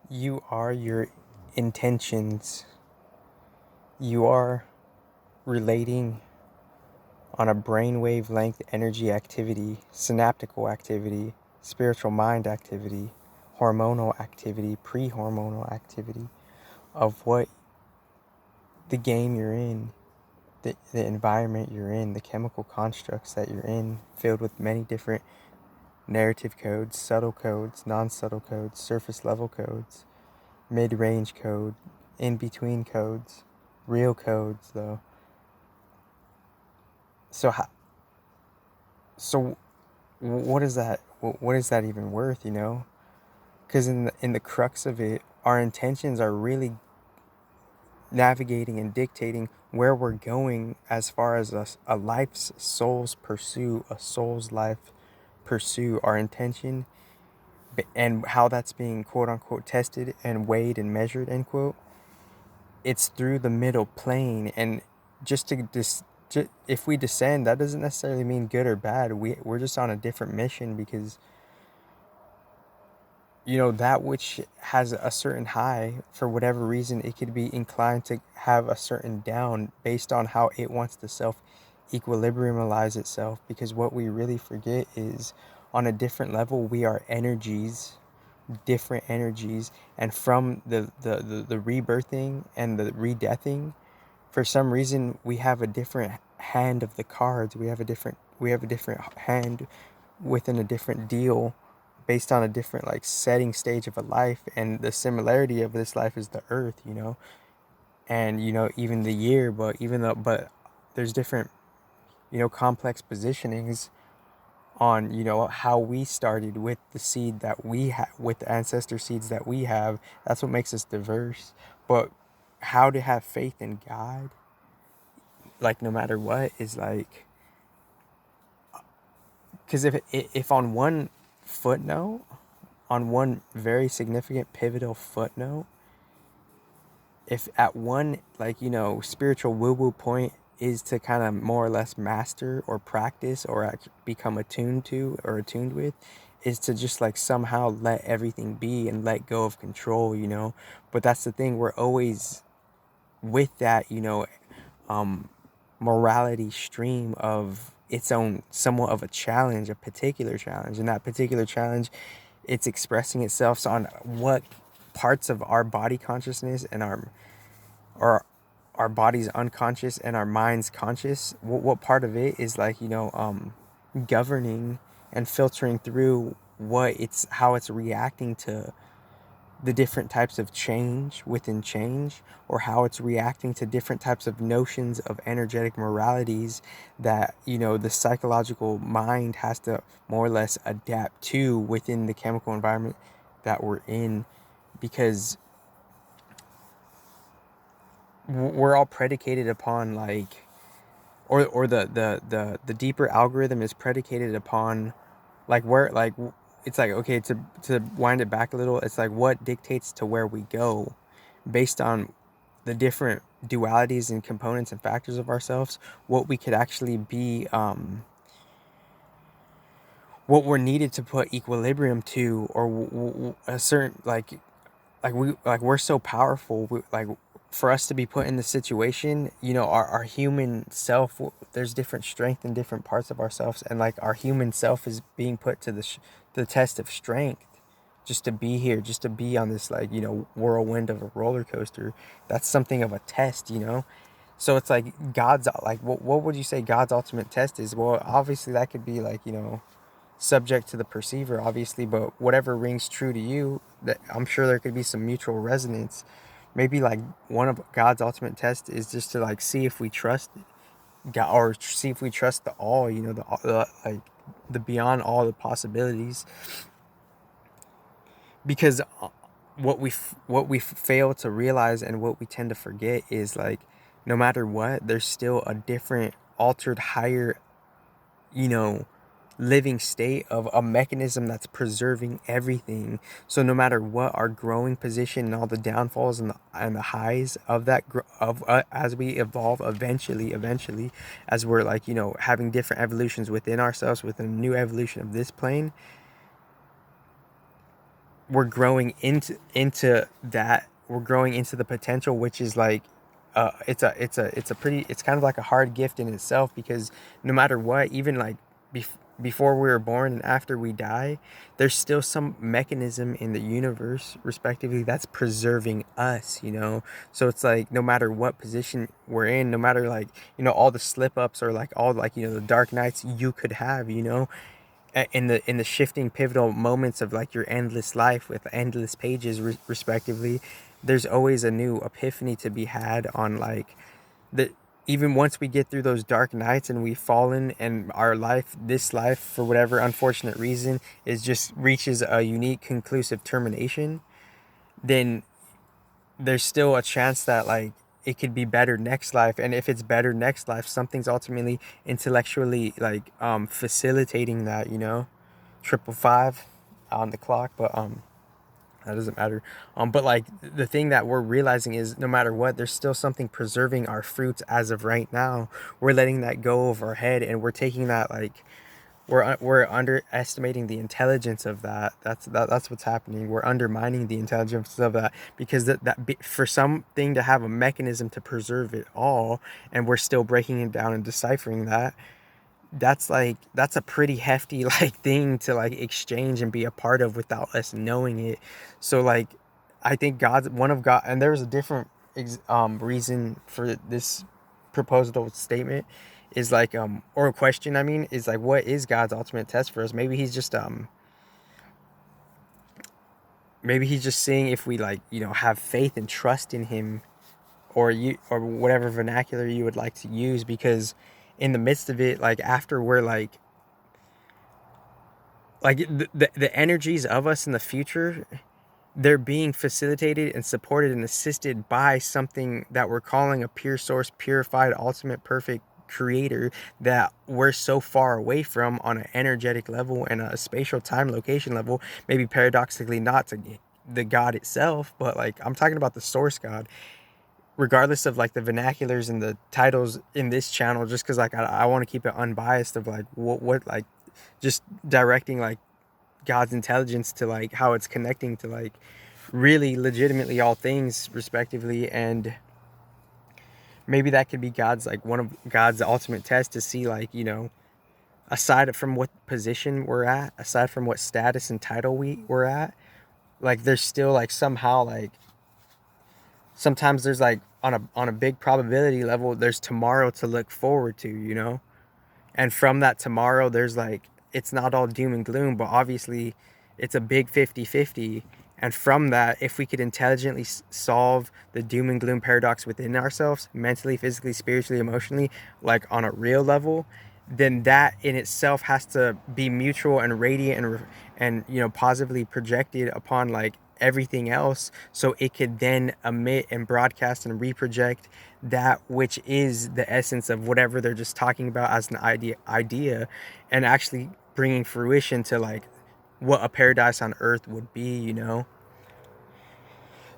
You are your intentions. You are relating on a brainwave length energy activity, synaptical activity, spiritual mind activity, hormonal activity, pre-hormonal activity of what the game you're in, the environment you're in, the chemical constructs that you're in, filled with many different narrative codes, subtle codes, non-subtle codes, surface level codes, mid-range code, in-between codes, real codes though. So so what is that? What is that even worth? Because in the crux of it, our intentions are really navigating and dictating where we're going as far as a life's soul's pursuit, a soul's life pursuit. Our intention and how that's being quote unquote tested and weighed and measured end quote. It's through the middle plane, and just to if we descend, that doesn't necessarily mean good or bad. We're just on a different mission because that which has a certain high, for whatever reason, it could be inclined to have a certain down based on how it wants to self equilibriumalize itself. Because what we really forget is, on a different level, we are energies, different energies, and from the rebirthing and the redeathing, for some reason we have a different hand of the cards. We have a different hand within a different deal, based on a different like setting stage of a life. And the similarity of this life is the earth, and even the year. But there's different complex positionings on how we started with the seed that we have, with the ancestor seeds that we have. That's what makes us diverse. But how to have faith in God, like no matter what, is like, because if on one footnote, on one very significant pivotal footnote, if at one like spiritual woo woo point is to kind of more or less master or practice or become attuned to or attuned with, is to just like somehow let everything be and let go of control. But that's the thing, we're always with that morality stream of its own, somewhat of a challenge, a particular challenge. And that particular challenge, it's expressing itself on what parts of our body consciousness and our body's unconscious and our mind's conscious. What part of it is like governing and filtering through how it's reacting to the different types of change within change, or how it's reacting to different types of notions of energetic moralities that the psychological mind has to more or less adapt to within the chemical environment that we're in. Because we're all predicated upon like, or the deeper algorithm is predicated upon like where, like, it's like, okay, to wind it back a little, it's like what dictates to where we go based on the different dualities and components and factors of ourselves, what we could actually be, what we're needed to put equilibrium to, or a certain we're so powerful, like for us to be put in the situation, our human self, there's different strength in different parts of ourselves, and like our human self is being put to the test of strength, just to be here, just to be on this like whirlwind of a roller coaster. That's something of a test. So it's like God's, like, what would you say God's ultimate test is? Well, obviously that could be like subject to the perceiver, obviously, but whatever rings true to you, that I'm sure there could be some mutual resonance. Maybe like one of God's ultimate tests is just to like see if we trust God, or see if we trust the all, like the beyond all the possibilities. Because what we fail to realize, and what we tend to forget, is like, no matter what, there's still a different, altered, higher, you know living state of a mechanism that's preserving everything. So no matter what our growing position and all the downfalls and the highs of that, as we evolve, eventually, as we're like having different evolutions within ourselves, within a new evolution of this plane, we're growing into that. We're growing into the potential, which is like, it's kind of like a hard gift in itself, because no matter what, even like before we were born and after we die, there's still some mechanism in the universe, respectively, that's preserving us, you know? So it's like, no matter what position we're in, no matter like, all the slip ups, or like all like, the dark nights you could have, in the shifting pivotal moments of like your endless life with endless pages, respectively, there's always a new epiphany to be had on like the even once we get through those dark nights and we've fallen, and our this life, for whatever unfortunate reason, is just reaches a unique conclusive termination, then there's still a chance that like it could be better next life. And if it's better next life, something's ultimately intellectually like facilitating that, 555 on the clock. But that doesn't matter. But like the thing that we're realizing is, no matter what, there's still something preserving our fruits as of right now. We're letting that go over our head, and we're taking that like we're underestimating the intelligence of that. That's what's happening. We're undermining the intelligence of that, because for something to have a mechanism to preserve it all, and we're still breaking it down and deciphering that. That's a pretty hefty like thing to like exchange and be a part of without us knowing it. So like, I think God's one of God, and there was a different reason for this proposal statement, is like or a question, I mean, is like, what is God's ultimate test for us? Maybe he's just seeing if we like, have faith and trust in him, or whatever vernacular you would like to use, because in the midst of it, like after we're like the energies of us in the future, they're being facilitated and supported and assisted by something that we're calling a pure source, purified, ultimate, perfect creator, that we're so far away from on an energetic level and a spatial time location level. Maybe paradoxically not to the God itself, but like I'm talking about the source God, regardless of like the vernaculars and the titles in this channel, just because like I want to keep it unbiased of like what like just directing like God's intelligence to like how it's connecting to like really legitimately all things, respectively. And maybe that could be God's like one of God's ultimate tests, to see like, aside from what position we're at, aside from what status and title we're at, like there's still like somehow like sometimes there's like on a big probability level, there's tomorrow to look forward to, and from that tomorrow, there's like, it's not all doom and gloom, but obviously it's a big 50-50. And from that, if we could intelligently solve the doom and gloom paradox within ourselves, mentally, physically, spiritually, emotionally, like on a real level, then that in itself has to be mutual and radiant and positively projected upon like everything else, so it could then emit and broadcast and reproject that which is the essence of whatever they're just talking about as an idea, and actually bringing fruition to like what a paradise on earth would be.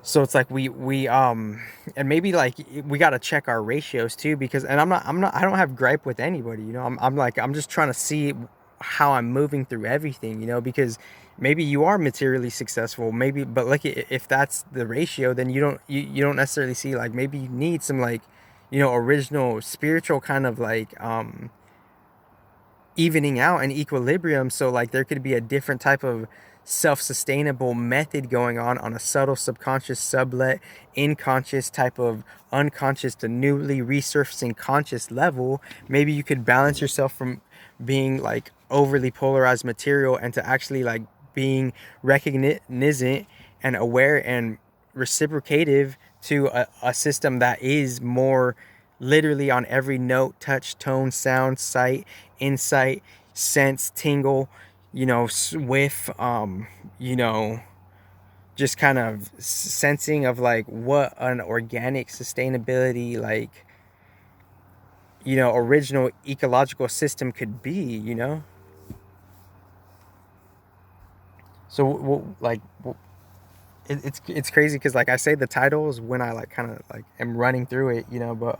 So it's like and maybe like we got to check our ratios too, because, and I don't have gripe with anybody, I'm just trying to see how I'm moving through everything, because maybe you are materially successful, maybe, but like if that's the ratio, then you don't necessarily see like, maybe you need some like, original spiritual kind of like evening out and equilibrium. So like there could be a different type of self-sustainable method going on a subtle subconscious sublet unconscious type of unconscious to newly resurfacing conscious level. Maybe you could balance yourself from being like overly polarized material, and to actually like being recognizant and aware and reciprocative to a system that is more literally on every note, touch, tone, sound, sight, insight, sense, tingle, whiff, just kind of sensing of like what an organic sustainability, like, original ecological system could be. So like it's crazy, because like I say the title is when I like kind of like am running through it, but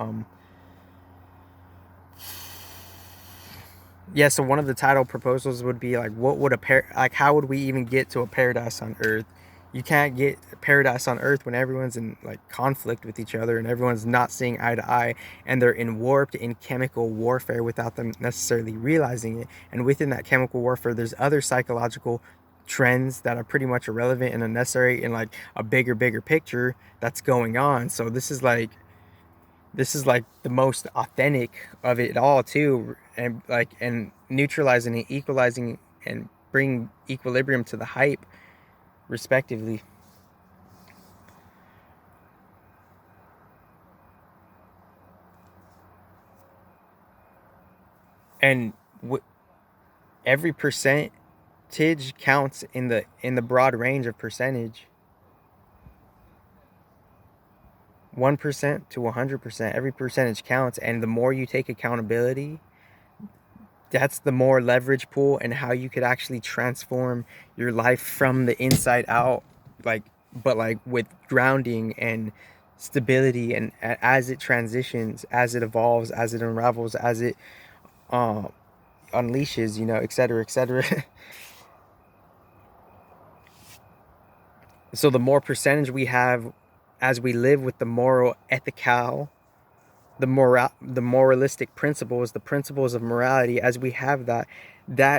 so one of the title proposals would be like, what would like how would we even get to a paradise on earth? You can't get paradise on earth when everyone's in like conflict with each other and everyone's not seeing eye to eye, and they're in warped in chemical warfare without them necessarily realizing it. And within that chemical warfare, there's other psychological trends that are pretty much irrelevant and unnecessary in like a bigger picture that's going on. So this is like the most authentic of it all too, and like and neutralizing and equalizing and bring equilibrium to the hype respectively. And every percentage counts in the broad range of percentage. 1% to 100%, every percentage counts, and the more you take accountability, that's the more leverage pool and how you could actually transform your life from the inside out, like, but like with grounding and stability, and as it transitions, as it evolves, as it unravels, as it uh, unleashes, etc., etc. So the more percentage we have as we live with the moral ethical, the moralistic principles, the principles of morality, as we have that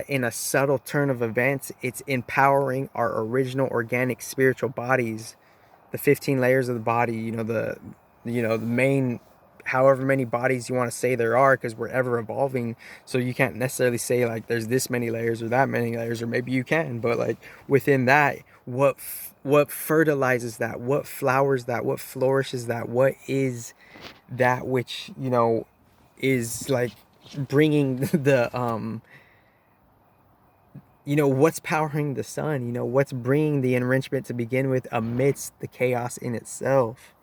in a subtle turn of events, it's empowering our original organic spiritual bodies, the 15 layers of the body, the main, however many bodies you want to say there are, because we're ever evolving. So you can't necessarily say like there's this many layers or that many layers, or maybe you can, but like within that, what fertilizes that, what flowers that, what flourishes that, what is that which is like bringing what's powering the sun, what's bringing the enrichment to begin with amidst the chaos in itself.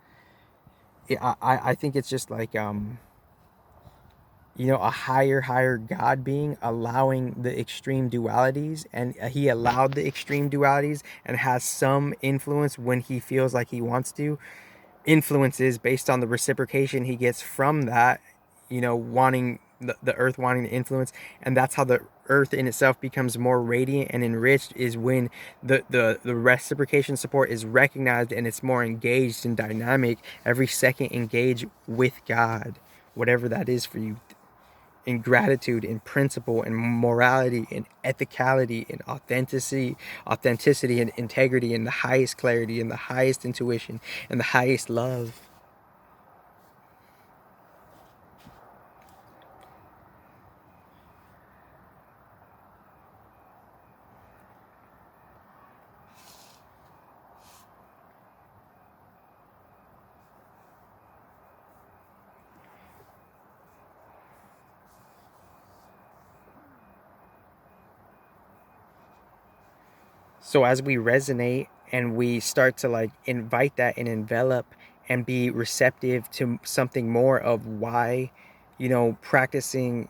I think it's just like a higher God being allowing the extreme dualities, and he allowed the extreme dualities and has some influence when he feels like he wants to, influences based on the reciprocation he gets from that, wanting the earth wanting to influence. And that's how the earth in itself becomes more radiant and enriched, is when the reciprocation support is recognized and it's more engaged and dynamic. Every second engage with God, whatever that is for you, in gratitude, in principle, in morality, in ethicality, in authenticity and integrity, in the highest clarity, in the highest intuition, and the highest love. So as we resonate and we start to like invite that and envelop and be receptive to something more of why, practicing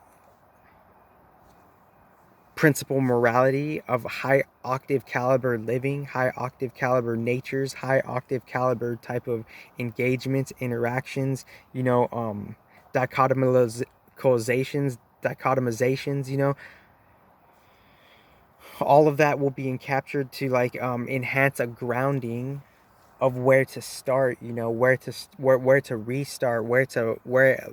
principle morality of high octave caliber living, high octave caliber natures, high octave caliber type of engagements, interactions, dichotomizations, all of that will be captured to like enhance a grounding of where to start, where to restart, where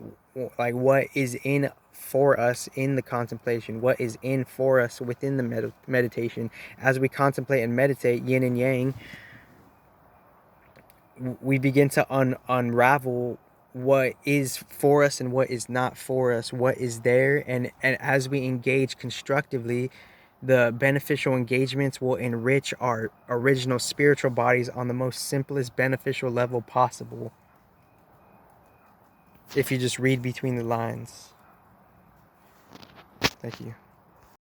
like what is in for us in the contemplation, what is in for us within the meditation. As we contemplate and meditate yin and yang, we begin to unravel what is for us and what is not for us, what is there. And as we engage constructively, the beneficial engagements will enrich our original spiritual bodies on the most simplest beneficial level possible, if you just read between the lines. Thank you.